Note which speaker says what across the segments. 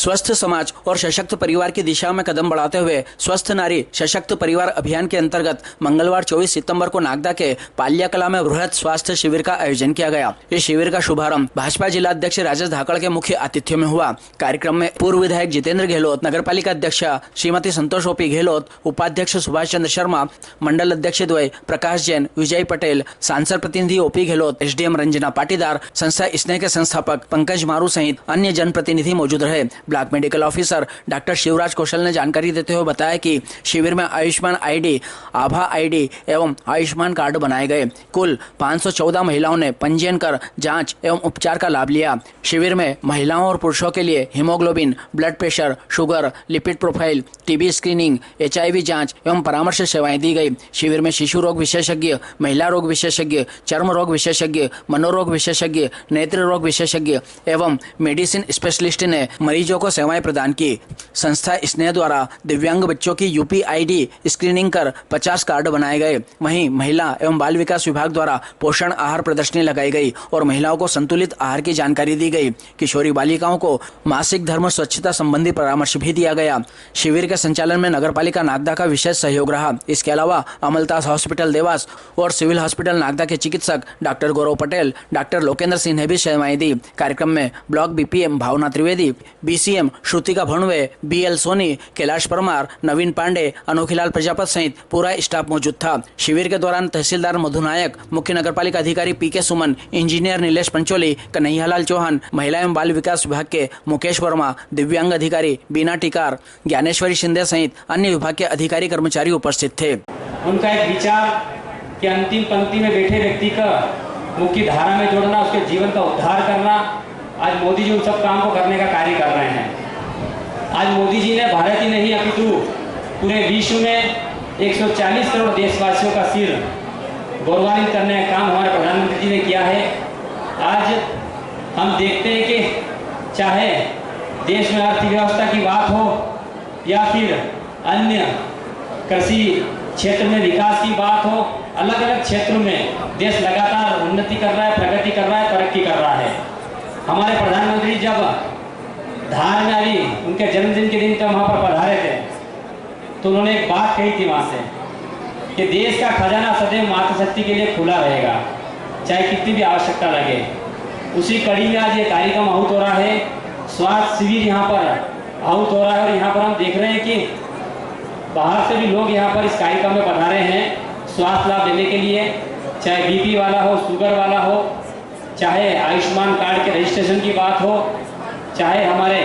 Speaker 1: स्वस्थ समाज और सशक्त परिवार की दिशा में कदम बढ़ाते हुए स्वस्थ नारी सशक्त परिवार अभियान के अंतर्गत मंगलवार 24 सितंबर को नागदा के पाल्या कला में बृहद स्वास्थ्य शिविर का आयोजन किया गया। इस शिविर का शुभारंभ भाजपा जिला अध्यक्ष राजेश धाकड़ के मुख्य आतिथ्य में हुआ। कार्यक्रम में पूर्व विधायक जितेंद्र गहलोत, नगर पालिका अध्यक्ष श्रीमती संतोष ओपी गहलोत, उपाध्यक्ष सुभाष चंद्र शर्मा, मंडल अध्यक्ष द्वय प्रकाश जैन, विजय पटेल, सांसद प्रतिनिधि ओपी गहलोत, एसडीएम रंजना पाटीदार, संस्था स्नेह के संस्थापक पंकज मारू सहित अन्य जनप्रतिनिधि मौजूद रहे। Block medical officer doctor Shivraj Kaushal ने जानकारी देते हुए बताया कि शिविर में आयुष्मान आईडी, आभा आईडी एवं आयुष्मान कार्ड बनाए गए। कुल 514 महिलाओं ने पंजीयन कर जांच एवं उपचार का लाभ लिया। शिविर में महिलाओं और पुरुषों के लिए haemoglobin, blood pressure, sugar, lipid profile, TB screening, HIV जांच एवं परामर्श सेवाएं दी गई। शिविर में शिशु रोग विशेषज्ञ, महिला रोग विशेषज्ञ, चर्म रोग विशेषज्ञ, मनोरोग विशेषज्ञ, नेत्र रोग विशेषज्ञ एवं मेडिसिन स्पेशलिस्ट ने मरीजों को सेवाएं प्रदान की। संस्था स्नेह द्वारा दिव्यांग बच्चों की UPID स्क्रीनिंग कर 50 कार्ड बनाए गए। वहीं महिला एवं बाल विकास विभाग द्वारा पोषण आहार प्रदर्शनी लगाई गई और महिलाओं को संतुलित आहार की जानकारी दी गई। किशोरी बालिकाओं को मासिक धर्म स्वच्छता संबंधी परामर्श भी दिया गया। शिविर के संचालन में नगर पालिका नागदा का विशेष सहयोग रहा। इसके अलावा अमलतास हॉस्पिटल देवास और सिविल हॉस्पिटल नागदा के चिकित्सक डॉक्टर गौरव पटेल, डॉक्टर लोकेंद्र सिंह ने भी सेवाएं दी। कार्यक्रम में ब्लॉक BPM भावना त्रिवेदी, BCM श्रुतिका भणवे, BL सोनी, कैलाश परमार, नवीन पांडे, अनोखीलाल प्रजापत सहित पूरा स्टाफ मौजूद था। शिविर के दौरान तहसीलदार मधु नायक, मुख्य नगरपालिका अधिकारी PK सुमन, इंजीनियर नीलेश पंचोली, कन्हैयालाल चौहान, महिला एवं बाल विकास विभाग के मुकेश वर्मा, दिव्यांग अधिकारी बीना टिकार, ज्ञानेश्वरी शिंदे सहित अन्य विभाग के अधिकारी कर्मचारी उपस्थित थे।
Speaker 2: उनका एक विचार कि अंतिम पंक्ति में बैठे व्यक्ति का मुख्य धारा में जोड़ना, उसके जीवन का उद्धार करना, आज मोदी जी उन सब काम को करने का कार्य कर रहे हैं। आज मोदी जी ने भारत ही नहीं अपितु पूरे विश्व में 140 करोड़ देशवासियों का सिर गौरवान्वित करने का काम हमारे प्रधानमंत्री जी ने किया है। आज हम देखते हैं कि चाहे देश में अर्थव्यवस्था की बात हो या फिर अन्य कृषि क्षेत्र में विकास की बात हो, अलग अलग क्षेत्रों में देश लगातार उन्नति कर रहा है, प्रगति कर रहा है, तरक्की कर रहा है। हमारे प्रधानमंत्री जब धार में अभी उनके जन्मदिन के दिन तक वहाँ पर पधारे थे तो उन्होंने एक बात कही थी वहाँ से कि देश का खजाना सदैव मातृशक्ति के लिए खुला रहेगा, चाहे कितनी भी आवश्यकता लगे। उसी कड़ी में आज ये कार्यक्रम आहूत हो रहा है। स्वास्थ्य शिविर यहाँ पर आहूत हो रहा है और यहाँ पर हम देख रहे हैं कि बाहर से भी लोग यहाँ पर इस कार्यक्रम में पधारे हैं स्वास्थ्य लाभ लेने के लिए, चाहे BP वाला हो, शुगर वाला हो, चाहे आयुष्मान कार्ड के रजिस्ट्रेशन की बात हो, चाहे हमारे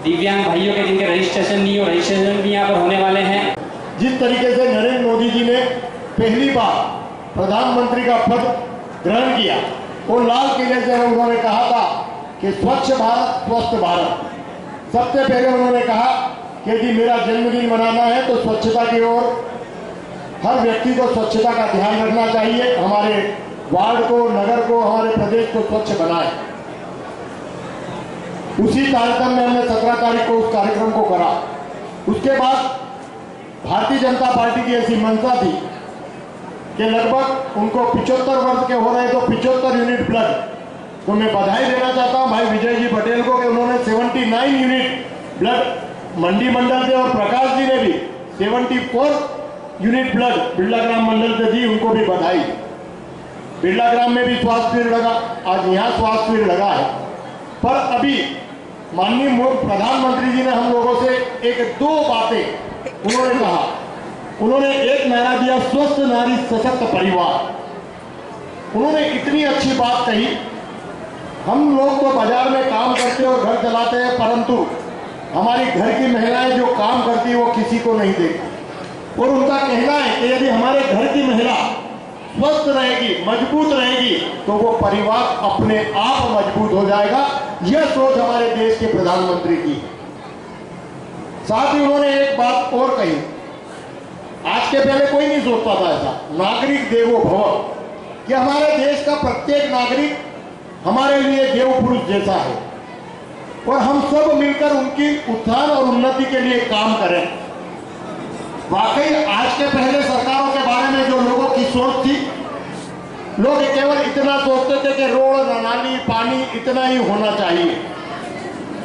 Speaker 2: दिव्यांग भाइयों के जिनके रजिस्ट्रेशन नहीं हो, रजिस्ट्रेशन भी यहाँ पर होने वाले हैं।
Speaker 3: जिस तरीके से नरेंद्र मोदी जी ने पहली बार प्रधानमंत्री का पद ग्रहण किया और लाल किले से उन्होंने कहा था कि स्वच्छ भारत स्वस्थ भारत, सबसे पहले उन्होंने कहा कि यदि मेरा जन्मदिन मनाना है तो स्वच्छता की ओर हर व्यक्ति को स्वच्छता का ध्यान रखना चाहिए। हमारे वार्ड को, नगर को, हमारे प्रदेश को स्वच्छ बनाए। उसी कार्यक्रम में हमने 17 तारीख को उस कार्यक्रम को करा। उसके बाद भारतीय जनता पार्टी की ऐसी मंशा थी कि लगभग उनको 75 वर्ष के हो रहे तो 75 यूनिट ब्लड, तो मैं बधाई देना चाहता हूं भाई विजय जी पटेल को कि उन्होंने 79 यूनिट ब्लड मंडी मंडल से और प्रकाश जी ने भी 74 यूनिट ब्लड बिरला ग्राम मंडल से दी, उनको भी बधाई। बिरला ग्राम में भी स्वास्थ्य शिविर लगा, आज यहाँ स्वास्थ्य शिविर लगा है। पर अभी माननीय प्रधानमंत्री जी ने हम लोगों से एक दो बातें उन्होंने कहा। उन्होंने एक नारा दिया, स्वस्थ नारी सशक्त परिवार। उन्होंने इतनी अच्छी बात कही। हम लोग तो बाजार में काम करते और घर चलाते हैं, परंतु हमारी घर की महिलाएं जो काम करती है वो किसी को नहीं देखती। और उनका कहना है कि यदि हमारे घर की महिला स्वस्थ रहेगी, मजबूत रहेगी, तो वो परिवार अपने आप मजबूत हो जाएगा। यह सोच हमारे देश के प्रधानमंत्री की। साथ ही उन्होंने एक बात और कही, आज के पहले कोई नहीं सोचता था ऐसा, नागरिक देवो भव, कि हमारे देश का प्रत्येक नागरिक हमारे लिए देव पुरुष जैसा है और हम सब मिलकर उनकी उत्थान और उन्नति के लिए काम करें। वाकई आज के पहले सरकारों के बारे में जो लोगों की सोच थी, लोग केवल इतना सोचते थे कि रोड, नाली, पानी इतना ही होना चाहिए।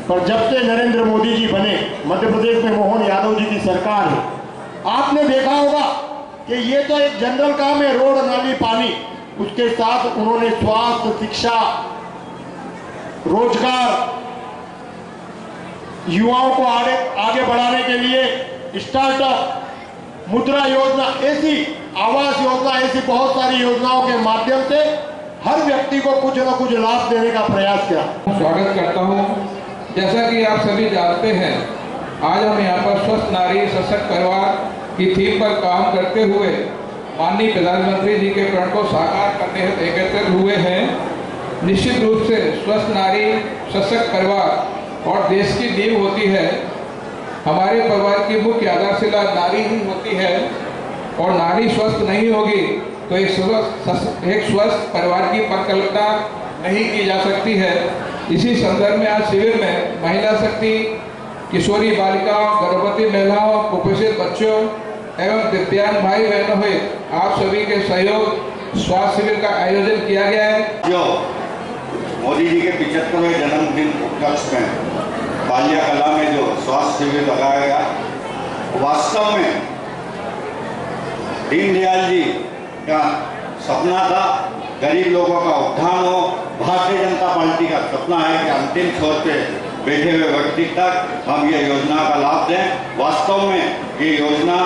Speaker 3: पर जब से नरेंद्र मोदी जी बने, मध्य प्रदेश में मोहन यादव जी की सरकार है, आपने देखा होगा कि ये तो एक जनरल काम है, रोड नाली पानी, उसके साथ उन्होंने स्वास्थ्य, शिक्षा, रोजगार, युवाओं को आगे बढ़ाने के लिए स्टार्टअप, मुद्रा योजना, ऐसी आवास योजना, ऐसी बहुत सारी योजनाओं के माध्यम से हर व्यक्ति को कुछ न कुछ लाभ देने का प्रयास किया।
Speaker 4: स्वागत करता हूं। जैसा कि आप सभी जानते हैं, आज हम यहाँ पर स्वस्थ नारी सशक्त परिवार की थीम पर काम करते हुए माननीय प्रधानमंत्री जी के प्रण को साकार करने हेतु एकत्रित हुए हैं। निश्चित रूप से स्वस्थ नारी सशक्त परिवार और देश की नींव होती है। हमारे परिवार की मुख्य आधारशिला नारी ही होती है और नारी स्वस्थ नहीं होगी तो एक स्वस्थ परिवार की परिकल्पना नहीं की जा सकती है। इसी संदर्भ में आज शिविर में महिला शक्ति, किशोरी बालिका, गर्भवती महिलाओं, कुपोषित बच्चों एवं दिव्यांग भाई बहनों हुए आप सभी के सहयोग स्वास्थ्य शिविर का आयोजन किया गया है।
Speaker 5: जो मोदी जी के 75वें जन्मदिन उपलक्ष्य में पाल्या कला में जो स्वास्थ्य शिविर लगाया गया, वास्तव में दीनदयाल जी का सपना था, गरीब लोगों का उत्थान हो। भारतीय जनता पार्टी का सपना है कि अंतिम छोर पे बैठे हुए व्यक्ति तक हम ये योजना का लाभ दें। वास्तव में ये योजना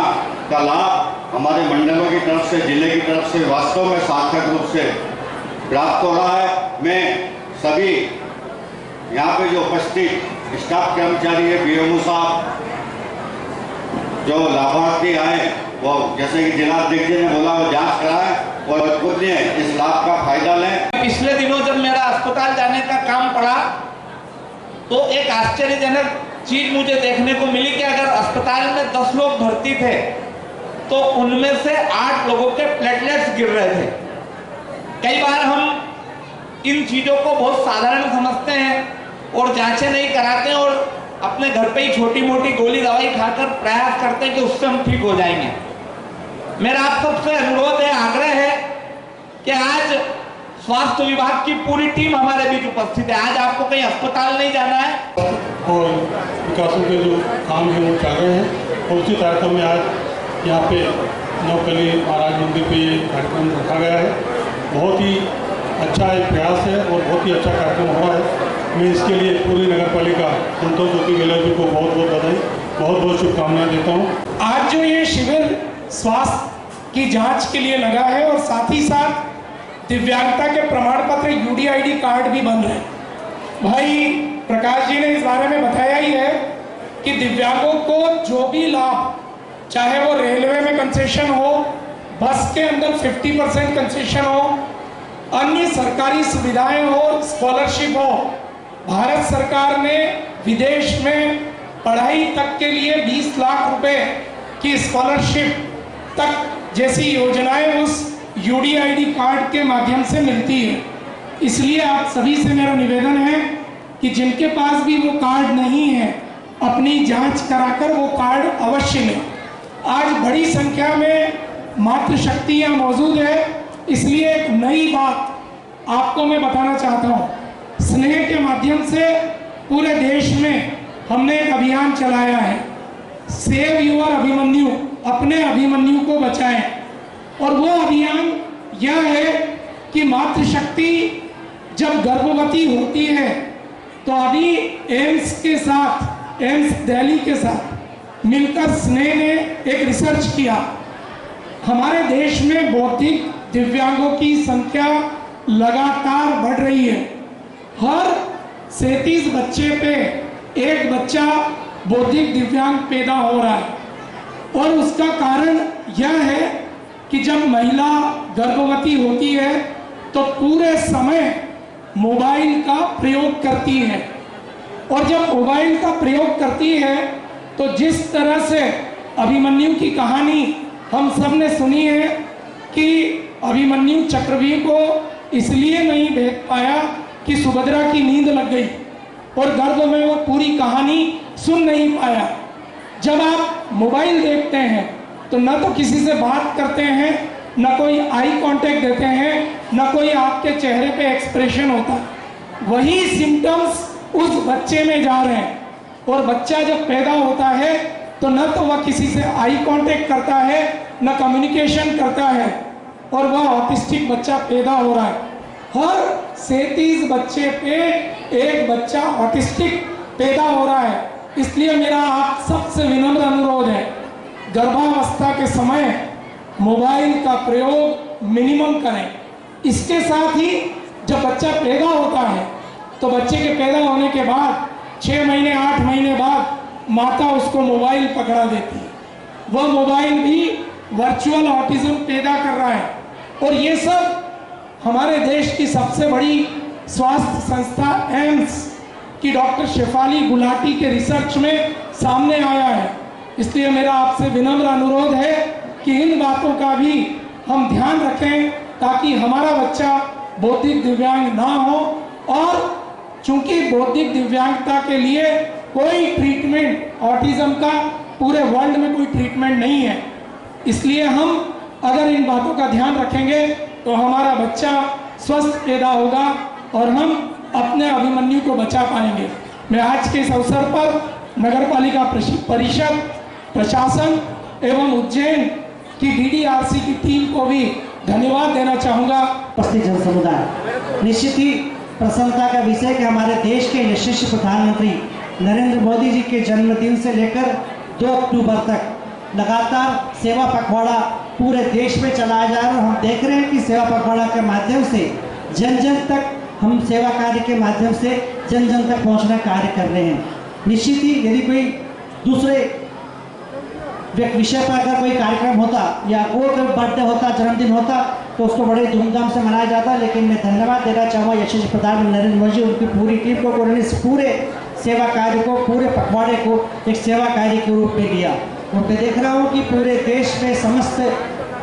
Speaker 5: का लाभ हमारे मंडलों की तरफ से, जिले की तरफ से वास्तव में सार्थक रूप से प्राप्त हो रहा है। मैं सभी यहाँ पे जो उपस्थित स्टाफ कर्मचारी है, बीएमओ साहब, जो लाभार्थी आए, वो जैसे कि जिला अध्यक्ष ने बोला, वो जांच कराएं और खुद इस लाभ का फायदा लें।
Speaker 6: पिछले दिनों जब मेरा अस्पताल जाने का काम पड़ा तो एक आश्चर्यजनक चीज मुझे देखने को मिली कि अगर अस्पताल में 10 लोग भर्ती थे तो उनमें से 8 लोगों के प्लेटलेट्स गिर रहे थे। कई बार हम इन चीजों को बहुत साधारण समझते हैं और जांचें नहीं कराते और अपने घर पे ही छोटी मोटी गोली दवाई खाकर प्रयास करते हैं कि उससे हम ठीक हो जाएंगे। मेरा आप सबसे अनुरोध है, आग्रह है कि आज स्वास्थ्य विभाग की पूरी टीम हमारे बीच उपस्थित है। आज आपको कहीं अस्पताल नहीं जाना है
Speaker 7: और विकासों के जो काम है वो चल रहे हैं और उसी कार्यक्रम में आज यहाँ पे नौकली महाराज मंदिर पे ये कार्यक्रम रखा गया है। बहुत ही अच्छा एक प्रयास है और बहुत ही अच्छा कार्यक्रम हो रहा है। मैं इसके लिए पूरी नगर पालिका संतोष ज्योति मेला जी को बहुत बहुत बधाई, बहुत बहुत शुभकामनाएं देता हूँ।
Speaker 8: आज जो ये शिविर स्वास्थ्य की जांच के लिए लगा है और साथ ही साथ दिव्यांगता के प्रमाण पत्र यूडीआईडी कार्ड भी बन रहे हैं। भाई प्रकाश जी ने इस बारे में बताया ही है कि दिव्यांगों को जो भी लाभ, चाहे वो रेलवे में कंसेशन हो, बस के अंदर 50% कंसेशन हो, अन्य सरकारी सुविधाएं हो, स्कॉलरशिप हो, भारत सरकार ने विदेश में पढ़ाई तक के लिए 20 लाख रुपए की स्कॉलरशिप तक जैसी योजनाएं उस यूडीआईडी कार्ड के माध्यम से मिलती है। इसलिए आप सभी से मेरा निवेदन है कि जिनके पास भी वो कार्ड नहीं है, अपनी जांच कराकर वो कार्ड अवश्य लें। आज बड़ी संख्या में मातृशक्तियाँ मौजूद है, इसलिए एक नई बात आपको मैं बताना चाहता हूँ। स्नेह के माध्यम से पूरे देश में हमने एक अभियान चलाया है, सेव योर अभिमन्यु, अपने अभिमन्यु को बचाएं। और वो अभियान यह है कि मातृशक्ति जब गर्भवती होती है तो अभी एम्स के साथ, एम्स दिल्ली के साथ मिलकर स्नेह ने एक रिसर्च किया। हमारे देश में बौद्धिक दिव्यांगों की संख्या लगातार बढ़ रही है। हर 37 बच्चे पे एक बच्चा बौद्धिक दिव्यांग पैदा हो रहा है और उसका कारण यह है कि जब महिला गर्भवती होती है तो पूरे समय मोबाइल का प्रयोग करती है और जब मोबाइल का प्रयोग करती है तो जिस तरह से अभिमन्यु की कहानी हम सब ने सुनी है कि अभिमन्यु चक्रव्यूह को इसलिए नहीं देख पाया कि सुभद्रा की नींद लग गई और गर्भ में वो पूरी कहानी सुन नहीं पाया। जब आप मोबाइल देखते हैं तो न तो किसी से बात करते हैं, न कोई आई कांटेक्ट देते हैं, न कोई आपके चेहरे पे एक्सप्रेशन होता। वही सिम्टम्स उस बच्चे में जा रहे हैं। और बच्चा जब पैदा होता है तो न तो वह किसी से आई कांटेक्ट करता है, न कम्युनिकेशन करता है, और वह ऑटिस्टिक बच्चा पैदा हो रहा है। हर 37 बच्चे पे एक बच्चा ऑटिस्टिक पैदा हो रहा है। इसलिए मेरा आप सबसे विनम्र अनुरोध है, गर्भावस्था के समय मोबाइल का प्रयोग मिनिमम करें। इसके साथ ही जब बच्चा पैदा होता है तो बच्चे के पैदा होने के बाद 6 महीने 8 महीने बाद माता उसको मोबाइल पकड़ा देती है। वह मोबाइल भी वर्चुअल ऑटिज्म पैदा कर रहा है। और ये सब हमारे देश की सबसे बड़ी स्वास्थ्य संस्था एम्स की डॉक्टर शेफाली गुलाटी के रिसर्च में सामने आया है। इसलिए मेरा आपसे विनम्र अनुरोध है कि इन बातों का भी हम ध्यान रखें ताकि हमारा बच्चा बौद्धिक दिव्यांग ना हो। और चूंकि बौद्धिक दिव्यांगता के लिए कोई ट्रीटमेंट ऑटिज्म का पूरे वर्ल्ड में कोई ट्रीटमेंट नहीं है, इसलिए हम अगर इन बातों का ध्यान रखेंगे तो हमारा बच्चा स्वस्थ पैदा होगा और हम अपने अभिमन्यु को बचा पाएंगे। मैं आज के इस अवसर पर नगरपालिका परिषद, प्रशासन एवं उज्जैन की DDRC की टीम को भी धन्यवाद देना चाहूँगा।
Speaker 9: उपस्थित जन समुदाय, निश्चित ही प्रसन्नता का विषय कि हमारे देश के यशस्वी प्रधानमंत्री नरेंद्र मोदी जी के जन्मदिन से लेकर 2 अक्टूबर तक लगातार सेवा पखवाड़ा पूरे देश में चलाया जा रहा है। हम देख रहे हैं कि सेवा पखवाड़ा के माध्यम से जन जन तक हम सेवा कार्य के माध्यम से जन जन तक पहुंचने का कार्य कर रहे हैं। निश्चित ही यदि कोई दूसरे विषय पर अगर कोई कार्यक्रम होता या कोई बर्थडे होता, जन्मदिन होता तो उसको बड़े धूमधाम से मनाया जाता, लेकिन मैं धन्यवाद देना चाहूँगा यशस्वी प्रधानमंत्री नरेंद्र मोदी जी, उनकी पूरी टीम को, उन्होंने इस पूरे सेवा कार्य को, पूरे पखवाड़े को एक सेवा कार्य के रूप में लिया। और मैं देख रहा हूँ कि पूरे देश में समस्त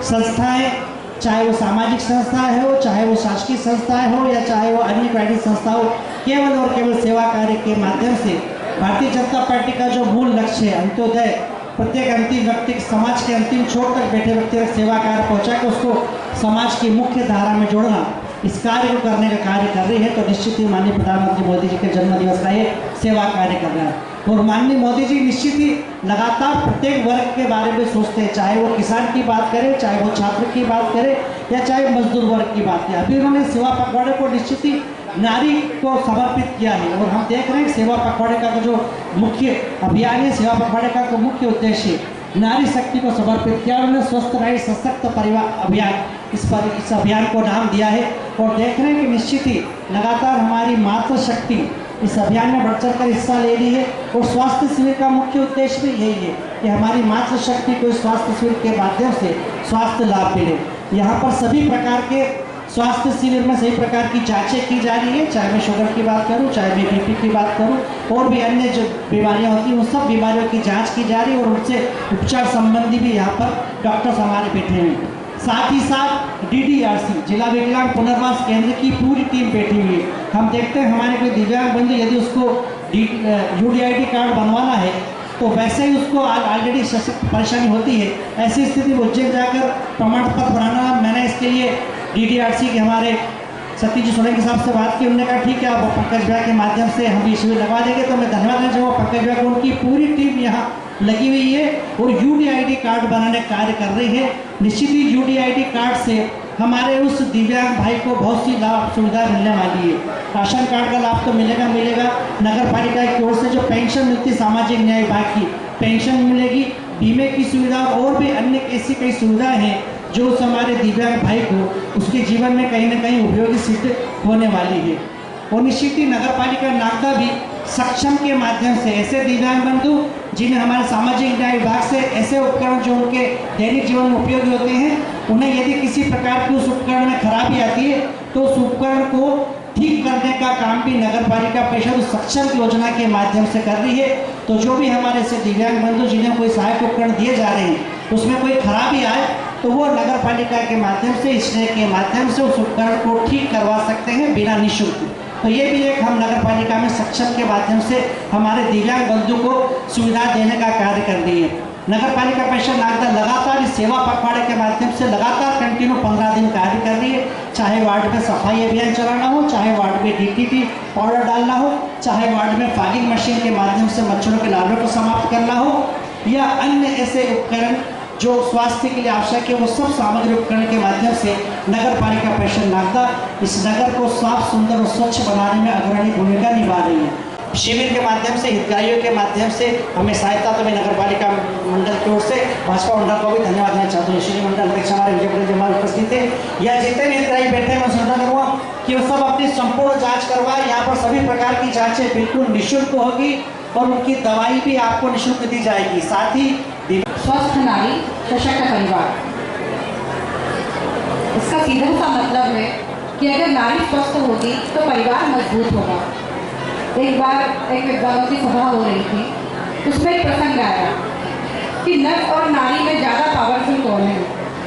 Speaker 9: संस्थाएं, चाहे वो सामाजिक संस्थाएं हो, चाहे वो शासकीय संस्थाएं हो या चाहे वो अन्य प्राइवेट संस्था हो, केवल और केवल सेवा कार्य के माध्यम से भारतीय जनता पार्टी का जो मूल लक्ष्य है, अंत्योदय, प्रत्येक अंतिम व्यक्ति, समाज के अंतिम छोर तक बैठे व्यक्ति तक सेवा कार्य पहुँचा के उसको समाज की मुख्य धारा में जोड़ना, इस कार्य को करने का कार्य कर रही है। तो निश्चित ही माननीय प्रधानमंत्री मोदी जी के जन्मदिवस का ये सेवा कार्य कर रहा है। और माननीय मोदी जी निश्चित ही लगातार प्रत्येक वर्ग के बारे में सोचते हैं, चाहे वो किसान की बात करें, चाहे वो छात्र की बात करें या चाहे मजदूर वर्ग की बात करें। अभी उन्होंने सेवा पखवाड़े को निश्चित ही नारी को समर्पित किया है। और हम देख रहे हैं सेवा पखवाड़े का जो मुख्य अभियान है, सेवा पखवाड़े का जो मुख्य उद्देश्य नारी शक्ति को समर्पित किया। उन्होंने स्वस्थ नारी सशक्त परिवार अभियान इस अभियान को नाम दिया है। और देख रहे हैं कि निश्चित ही लगातार हमारी मातृशक्ति इस अभियान में बढ़ चढ़ कर हिस्सा ले रही है। और स्वास्थ्य शिविर का मुख्य उद्देश्य भी यही है कि हमारी मातृशक्ति को स्वास्थ्य शिविर के माध्यम से स्वास्थ्य लाभ मिले। यहाँ पर सभी प्रकार के स्वास्थ्य शिविर में सभी प्रकार की जांचें की जा रही है, चाहे मैं शुगर की बात करूं, चाहे मैं BP की बात करूं, और भी अन्य जो बीमारियां होती हैं उन सब बीमारियों की जांच की जा रही है। और उनसे उपचार संबंधी भी यहाँ पर डॉक्टर्स हमारे बैठे हैं। साथ ही साथ DDRC जिला विकलांग पुनर्वास केंद्र की पूरी टीम बैठी हुई है। हम देखते हैं हमारे कोई दिव्यांग बंधु यदि उसको UDID कार्ड बनवाना है तो वैसे ही उसको ऑलरेडी परेशानी होती है। ऐसी स्थिति में उज्जैन जाकर प्रमाण पत्र बनाना, मैंने इसके लिए DDRC के हमारे सतीश सोलंकी साहब से बात की। उन्होंने कहा ठीक है, आप पंकज भैया के माध्यम से हम ये शिविर लगवा देंगे। तो मैं धन्यवाद देना चाहूँगा पंकज भैया को, उनकी पूरी टीम यहाँ लगी हुई है और UDID कार्ड बनाने का कार्य कर रही है। निश्चित ही UDID कार्ड से हमारे उस दिव्यांग भाई को बहुत सी लाभ सुविधा मिलने वाली है। राशन कार्ड का लाभ तो मिलेगा। नगर पालिका की ओर से जो पेंशन मिलती है, सामाजिक न्याय विभाग की पेंशन मिलेगी, बीमे की सुविधा और भी अन्य ऐसी कई सुविधाएं हैं जो उस हमारे दिव्यांग भाई को उसके जीवन में कहीं ना कहीं उपयोगी सिद्ध होने वाली है। और निश्चित ही नगर पालिका नागदा भी सक्षम के माध्यम से ऐसे दिव्यांग बंधु जिन्हें हमारे सामाजिक न्याय विभाग से ऐसे उपकरण जो उनके दैनिक जीवन में उपयोगी होते हैं, उन्हें यदि किसी प्रकार की उस उपकरण में खराबी आती है तो उस उपकरण को ठीक करने का काम भी नगर पालिका परिषद सक्षम योजना के माध्यम से कर रही है। तो जो भी हमारे ऐसे दिव्यांग बंधु जिन्हें कोई सहायक उपकरण दिए जा रहे हैं उसमें कोई खराबी आए तो वो नगर पालिका के माध्यम से, स्नेह के माध्यम से उस उपकरण को ठीक करवा सकते हैं बिना निःशुल्क। तो ये भी एक हम नगर पालिका में सक्षम के माध्यम से हमारे दिव्यांग बंधु को सुविधा देने का कार्य कर रही है। नगर पालिका परिषद नागदा लगातार इस सेवा पखवाड़े के माध्यम से लगातार कंटिन्यू 15 दिन कार्य कर रही है। चाहे वार्ड में सफाई अभियान चलाना हो, चाहे वार्ड में DDT पाउडर डालना हो, चाहे वार्ड में फॉगिंग मशीन के माध्यम से मच्छरों के लार्वे को समाप्त करना हो, या अन्य ऐसे उपकरण जो स्वास्थ्य के लिए आवश्यक है, वो सब सामग्री उपकरण के माध्यम से नगर पालिका परिषद नागदा इस नगर को साफ, सुंदर और स्वच्छ बनाने में अग्रणी भूमिका निभा रही है। शिविर के माध्यम से, हितग्राहियों के माध्यम से हमें सहायता तो मैं नगर पालिका मंडल की ओर से भाजपा मंडल को भी धन्यवाद देना चाहता हूँ। श्री मंडल अध्यक्ष हमारे विजय पटेल जमाल उपस्थित थे। या जितने भी हितग्राही बैठे हैं, मैं सूचना करूँगा कि वो सब अपनी संपूर्ण जाँच करवाए। यहाँ पर सभी प्रकार की जाँचें बिल्कुल निःशुल्क होगी और उनकी दवाई भी आपको निःशुल्क दी जाएगी। साथ ही
Speaker 10: स्वस्थ नारी सशक्त परिवार, इसका सीधा सा मतलब है कि अगर नारी स्वस्थ होगी तो परिवार मजबूत होगा। एक बार एक विद्वानों की सभा हो रही थी, उसमें एक प्रसंग आया कि नर और नारी में ज़्यादा पावरफुल कौन है,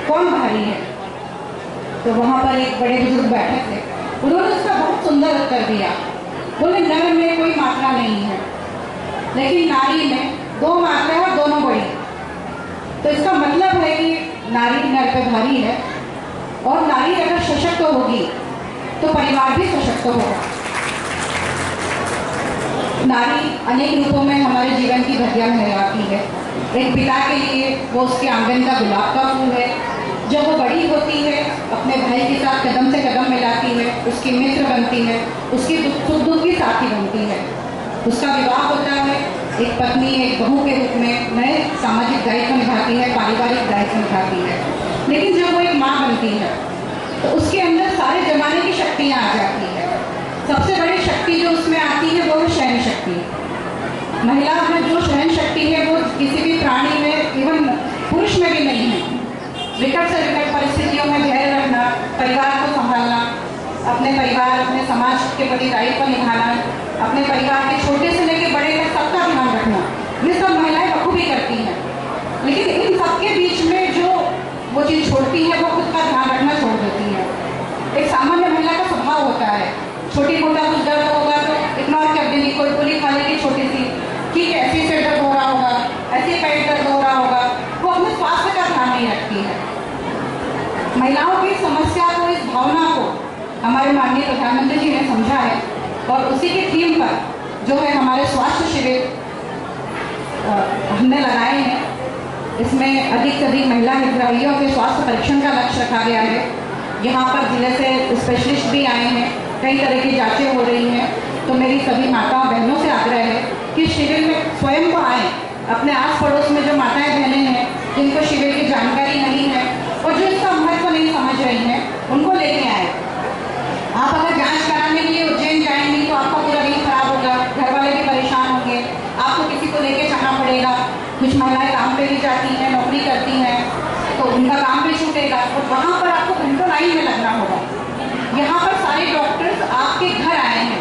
Speaker 10: कौन भारी है। तो वहाँ पर एक बड़े बुजुर्ग बैठे थे, उन्होंने उसका बहुत सुंदर उत्तर दिया। बोले नर में कोई मात्रा नहीं है, लेकिन नारी में 2 मात्रा है और दोनों बड़ी। तो इसका मतलब है कि नारी नर पे भारी है, और नारी अगर सशक्त होगी तो परिवार भी सशक्त होगा। नारी अनेक रूपों में हमारे जीवन की धज्जियां लहराती है। एक पिता के लिए वो उसके आंगन का गुलाब का फूल है। जब वो बड़ी होती है, अपने भाई के साथ कदम से कदम मिलाती है, उसकी मित्र बनती है, उसकी सुख दुख की साथी बनती है। उसका विवाह होता है, एक पत्नी एक बहू के रूप में नए सामाजिक दायित्व निभाती है, पारिवारिक दायित्व निभाती है। लेकिन जब वो एक माँ बनती है तो उसके अंदर सारे जमाने की शक्तियाँ आ जाती है। सबसे बड़ी शक्ति जो उसमें आती है वो है सहन शक्ति। महिला में जो सहन शक्ति है वो किसी भी प्राणी में, इवन पुरुष में भी नहीं है। विकट से विकट परिस्थितियों में धैर्य रखना, परिवार को संभालना, अपने परिवार, अपने समाज के प्रति दायित्व निभाना, अपने परिवार के छोटे से लेकर बड़े तक सबका ध्यान रखना, ये सब महिलाएं बखूबी करती हैं। लेकिन इन सबके बीच में जो वो चीज़ छोड़ती है, वो खुद का ध्यान रखना छोड़ देती है। एक सामान्य महिला का स्वभाव होता है, छोटी मोटा कुछ दर्द होगा तो इग्नोर कर देगी, कोई गोली खा लेगी छोटी सी, ठीक है, ऐसे सिर दर्द हो रहा होगा, ऐसे पेट दर्द हो रहा होगा, वो अपने स्वास्थ्य का ध्यान नहीं रखती है। महिलाओं की समस्या को, इस भावना को हमारे माननीय प्रधानमंत्री जी ने समझा है, और उसी की थीम पर जो है हमारे स्वास्थ्य शिविर हमने लगाए हैं। इसमें अधिक से अधिक महिला हितग्राहियों के स्वास्थ्य परीक्षण का लक्ष्य रखा गया है। यहाँ पर जिले से स्पेशलिस्ट भी आए हैं, कई तरह की जांचें हो रही हैं। तो मेरी सभी माताओं बहनों से आग्रह है कि शिविर में स्वयं को आए, अपने आस पड़ोस में जो माताएं बहनें हैं जिनको शिविर की जानकारी नहीं है और जो इसका महत्व नहीं समझ रही हैं, उनको लेके आए। आप अगर जांच कराने के लिए उज्जैन जाएंगी तो आपका पूरा दिन खराब होगा, घर वाले भी परेशान होंगे, आपको किसी को लेके जाना पड़ेगा। कुछ महिलाएं काम पे भी जाती हैं, नौकरी करती हैं, तो उनका काम भी छूटेगा और वहाँ पर आपको घंटों लाइन में लगना होगा। यहाँ पर सारे डॉक्टर्स आपके घर आए हैं,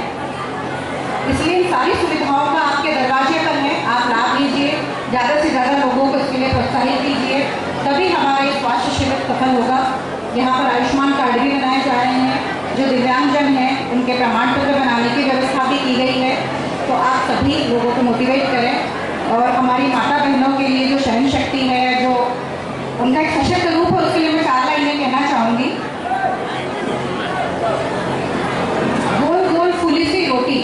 Speaker 10: इसलिए इन सारी सुविधाओं का आपके दरवाजे पर है, आप लाभ लीजिए, ज़्यादा से ज़्यादा लोगों को इसके लिए प्रोत्साहित कीजिए, तभी हमारा ये स्वास्थ्य शिविर सफल होगा। यहाँ पर आयुष्मान कार्ड भी बनाए जा रहे हैं, जो दिव्यांगजन हैं उनके प्रमाण पत्र बनाने की व्यवस्था भी की गई है। तो आप सभी लोगों को मोटिवेट करें और हमारी माता बहनों के लिए जो सहन शक्ति है, जो उनका एक सशक्त रूप है, उसके लिए मैं 4 लाइनें कहना चाहूँगी। गोल गोल फूली सी रोटी,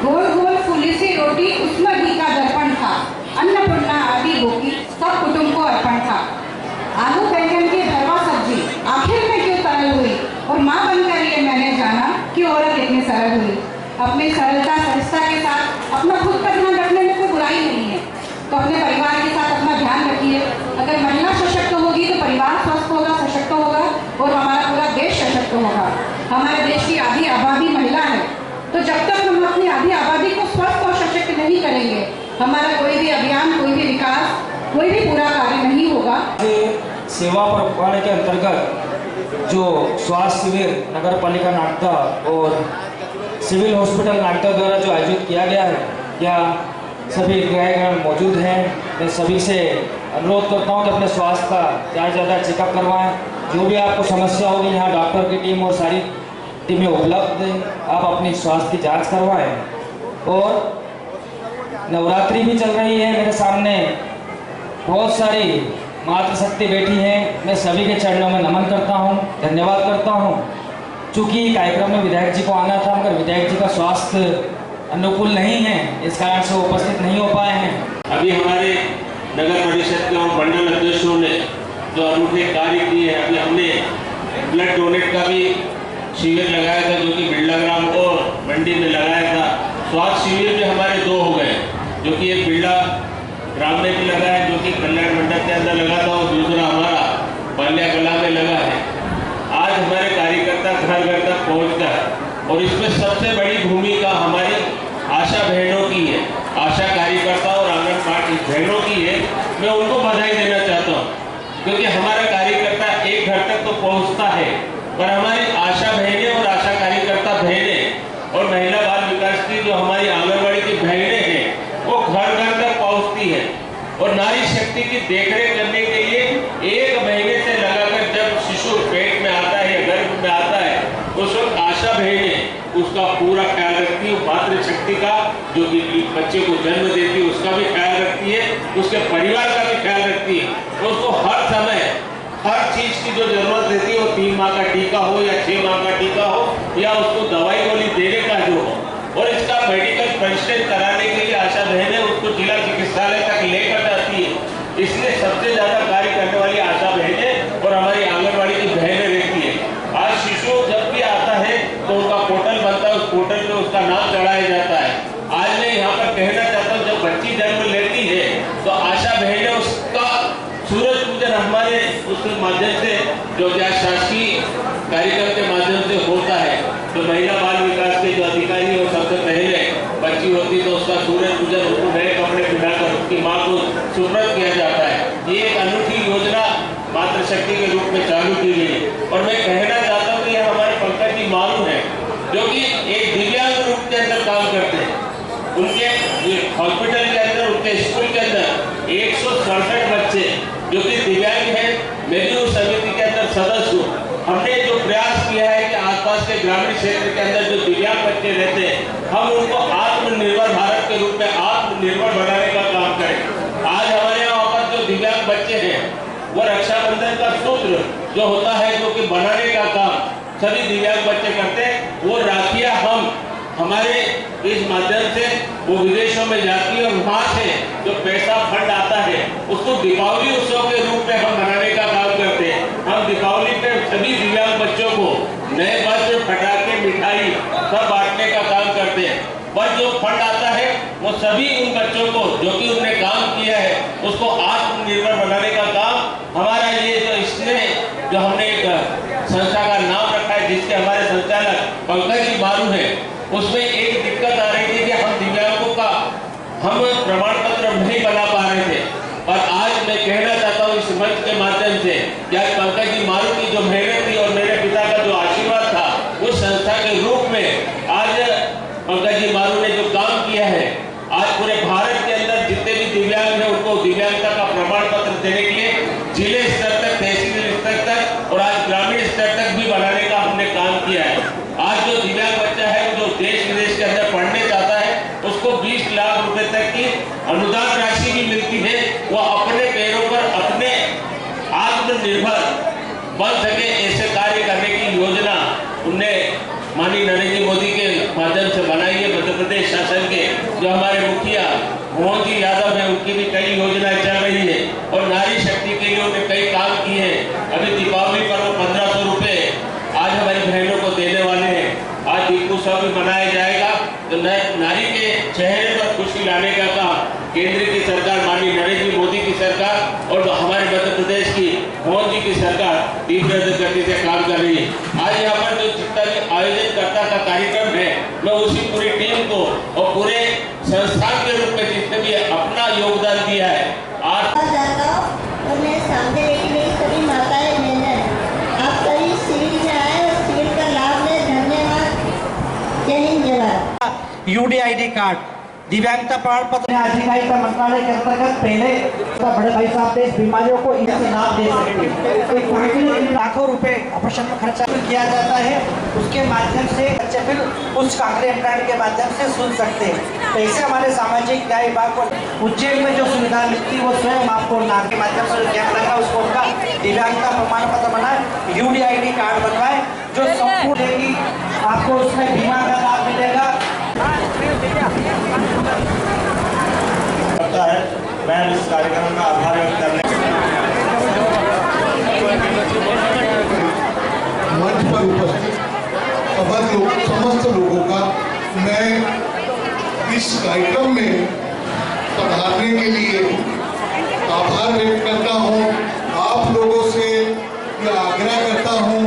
Speaker 10: गोल गोल फूली सी रोटी, उसमें घी का दर्पण था, अन्नपूर्णा आदि भोगी सब कुटुंब को अर्पण था। आलू बैंगन की भरवा सब्जी आखिर में क्यों तरल हुई, और माँ बनकर ये मैंने जाना कि औरत इतनी सरल हुई। अपनी सरलता सहजता के साथ अपना खुद का ध्यान रखने में कोई बुराई नहीं है, तो अपने परिवार के साथ अपना ध्यान रखिए। अगर महिला सशक्त होगी तो परिवार स्वस्थ होगा, सशक्त होगा और हमारा पूरा देश सशक्त होगा। हमारे देश की आधी आबादी महिला है, तो जब तक हम अपनी आधी आबादी को स्वस्थ और सशक्त नहीं करेंगे, हमारा कोई भी अभियान, कोई भी विकास, कोई भी पूरा कार्य नहीं होगा।
Speaker 2: सेवा पखवाड़े के अंतर्गत जो स्वास्थ्य शिविर नगर पालिका नागदा और सिविल हॉस्पिटल नागदा द्वारा जो आयोजित किया गया है, क्या सभी हितग्राहीगण मौजूद हैं। मैं सभी से अनुरोध करता हूं कि अपने स्वास्थ्य का ज़्यादा से ज़्यादा चेकअप करवाएं। जो भी आपको समस्या होगी, यहाँ डॉक्टर की टीम और सारी टीमें उपलब्ध हैं, आप अपनी स्वास्थ्य की जांच करवाएं। और नवरात्रि भी चल रही है, मेरे सामने बहुत सारी मातृशक्ति बैठी हैं, मैं सभी के चरणों में नमन करता हूं, धन्यवाद करता हूं। चूँकि कार्यक्रम में विधायक जी को आना था मगर विधायक जी का स्वास्थ्य अनुकूल नहीं है, इस कारण से वो उपस्थित नहीं हो पाए हैं।
Speaker 11: अभी हमारे नगर परिषद के और मंडल अध्यक्षों ने जो अनूठे कार्य किए हैं, अभी हमने ब्लड डोनेट का भी शिविर लगाया था जो कि बिरला ग्राम और मंडी में लगाया था। स्वास्थ्य शिविर भी हमारे 2 हो गए, जो कि एक बिरला ग्राम में भी लगा है जो कि कल्याण मंडल के अंदर लगा था और दूसरा हमारा पाल्या कला में लगा है। आज हमारे कार्यकर्ता घर घर तक पहुँचकर, और इसमें सबसे बड़ी भूमिका हमारी आशा बहनों की है, आशा कार्यकर्ता और आंगनबाड़ी बहनों की है। मैं उनको बधाई देना चाहता हूँ क्योंकि हमारा कार्यकर्ता एक घर तक तो पहुँचता है, पर हमारी आशा बहनें और आशा कार्यकर्ता बहनें और महिला बाल विकास की जो हमारी आंगनबाड़ी की बहनें हैं वो घर घर तक पहुँचती है। और नारी शक्ति की देखरेख करने के लिए 1 महीने से लगाकर जब शिशु पेट में आता है या गर्भ में आता है उस वक्त आशा बहनें उसका पूरा ख्याल रखती है, मातृशक्ति का जो कि बच्चे को जन्म देती है उसका भी ख्याल रखती है, उसके परिवार का भी ख्याल रखती है। उसको हर समय हर चीज की जो जरूरत रहती है, वो 3 माह का टीका हो या 6 माह का टीका हो या उसको दवाई गोली देने का जो हो, और इसका मेडिकल परीक्षण कराने के लिए आशा बहनें उसको जिला चिकित्सालय तक लेकर जाती है। इसलिए सबसे ज्यादा कार्य करने वाली आशा बहनें और हमारी आंगनबाड़ी की बहनें रहती है। आज शिशु जब भी आता है तो उनका पोर्टल बनता है, उस पोर्टल पे उसका नाम चढ़ाया जाता है। आज मैं यहाँ पर कहना चाहता हूँ, जब बच्ची जन्म लेती है तो आशा बहनें उसका सूरज पूजन हमारे उसके माध्यम से जो क्या शासकीय कार्यक्रम के माध्यम से होता है, तो महिला बाल विकास के जो अधिकारी और सबसे पहले बच्ची होती तो उसका सूरज पूजन, उसको नए कपड़े पहनाकर उसकी माँ को सुप्रत किया जाता है। ये एक अनूठी योजना मातृशक्ति के रूप में चालू की गई है। और मैं कहना चाहता हूँ कि हमारे पंकज जी मालूम है जो कि एक दिव्यांग रूप के अंदर काम करते हैं। उनके हॉस्पिटल के अंदर, उनके स्कूल के अंदर 167 बच्चे जो कि दिव्यांग हैं। मैं भी उस समिति के अंदर सदस्य हूँ। हमने जो प्रयास किया है कि आसपास के ग्रामीण क्षेत्र के अंदर जो दिव्यांग बच्चे रहते हैं हम उनको आत्मनिर्भर भारत के रूप में आत्मनिर्भर बनाने का काम करें। आज हमारे यहाँ पर जो दिव्यांग बच्चे हैं वो रक्षाबंधन का सूत्र जो होता है जो कि बनाने का काम सभी दिव्यांग बच्चे करते हैं। वो राखियाँ हम हमारे इस माध्यम से वो विदेशों में जाती है और वहाँ से जो पैसा फंड आता है उसको दीपावली उत्सव के रूप में हम मनाने का काम करते हैं। हम दीपावली पे सभी दिव्यांग बच्चों को नए वस्त्र, पटाखे, मिठाई सब बांटने का काम करते हैं। पर जो फंड आता है वो सभी उन बच्चों को जो कि उन्होंने काम किया है उसको आत्मनिर्भर बनाने का काम हमारा ये जो इसमें जो हमने एक संस्था का नाम रखा है जिसके हमारे संचालक पंकज जी मारू है, उसमें एक दिक्कत आ रही थी कि हम दिव्यांगों का हम प्रमाण पत्र नहीं बना पा रहे थे। पर आज मैं कहना चाहता हूँ इस मंच के माध्यम से कि आज पंकज जी मारू की जो मेहनत थी और मेरे पिता का जो आशीर्वाद था उस संस्था के रूप में आज पंकज जी मारू ने जो काम किया है, आज पूरे भारत के अंदर जितने भी दिव्यांग हैं उनको दिव्यांगता का प्रमाण पत्र देने के लिए जिले स्तर तक, तहसील स्तर तक और आज ग्रामीण स्तर तक भी बनाने का हमने काम किया है। आज जो दिव्यांग बच्चा है जो देश विदेश के अंदर पढ़ने जाता है उसको 20 लाख रुपए तक की अनुदान राशि भी मिलती है। वो अपने पैरों पर अपने आत्मनिर्भर बन सके ऐसे कार्य करने की योजना उनने माननीय नरेंद्र मोदी के माध्यम से बनाई है। मध्य प्रदेश शासन के जो हमारे मुखिया मोहन जी यादव है उनकी भी कई योजनाएं चल रही है और नारी शक्ति के लिए उन्होंने कई काम किए हैं। अभी दीपावली पर वो 1500 रुपए आज हमारी बहनों को देने वाले हैं। आज दीपोत्सव भी मनाया जाएगा तो नारी के चेहरे पर खुशी लाने का काम केंद्र की सरकार माननीय नरेंद्र मोदी की सरकार और हमारे मध्य प्रदेश की मोहन जी की सरकार तीव्र गति से काम कर रही है। आज यहाँ पर जो जितना भी आयोजन करता का कार्यक्रम है मैं उसी पूरी टीम को और पूरे संस्थान के रूप में जिसने भी अपना योगदान दिया है आज
Speaker 12: और मैं सामने लेके मेरी सभी माताएं बहनें आप सभी शिविर में आए और शिविर का लाभ लें। धन्यवाद। जय हिंद, जय भारत।
Speaker 9: यूडीआईडी कार्ड दिव्यांगता प्रमाण पत्र अधिकारिता मंत्रालय के अंतर्गत पहले बड़े भाई साहब इस बीमारियों को इनसे लाभ दे सकते हैं। लाखों रुपए ऑपरेशन में खर्चा किया जाता है, उसके माध्यम से बच्चे फिर उस काकरे इम्प्लांट के माध्यम से सुन सकते हैं। तो ऐसे हमारे सामाजिक न्याय विभाग को उज्जैन में जो सुविधा मिलती है वो स्वयं आपको नाक के माध्यम से कैंप लगा उसको उनका दिव्यांगता प्रमाण पत्र बनाए, यूडीआईडी कार्ड बनवाए जो संपूर्ण देगी, आपको उसमें बीमा का लाभ मिलेगा।
Speaker 3: करता है मैं इस कार्यक्रम का आभार व्यक्त करने
Speaker 13: मंच पर उपस्थित समस्त लोगों का मैं इस कार्यक्रम में पधारने के लिए आभार व्यक्त करता हूं। आप लोगों से यह आग्रह करता हूं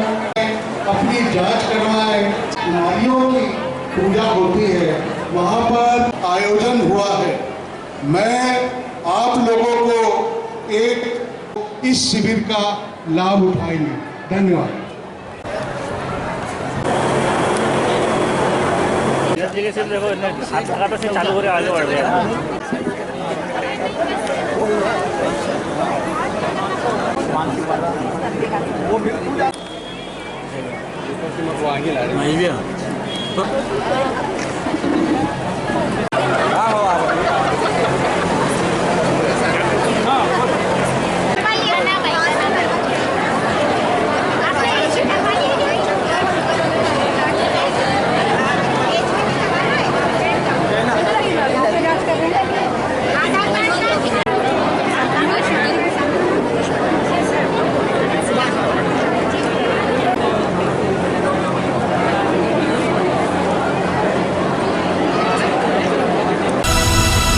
Speaker 13: अपनी जांच करवाएं। नारियों की पूजा होती है, वहां पर आयोजन हुआ है। मैं आप लोगों को एक इस शिविर का लाभ उठाएंगे। धन्यवाद।
Speaker 14: देखो से चालू हो रहे आगे बढ़ रहे हैं।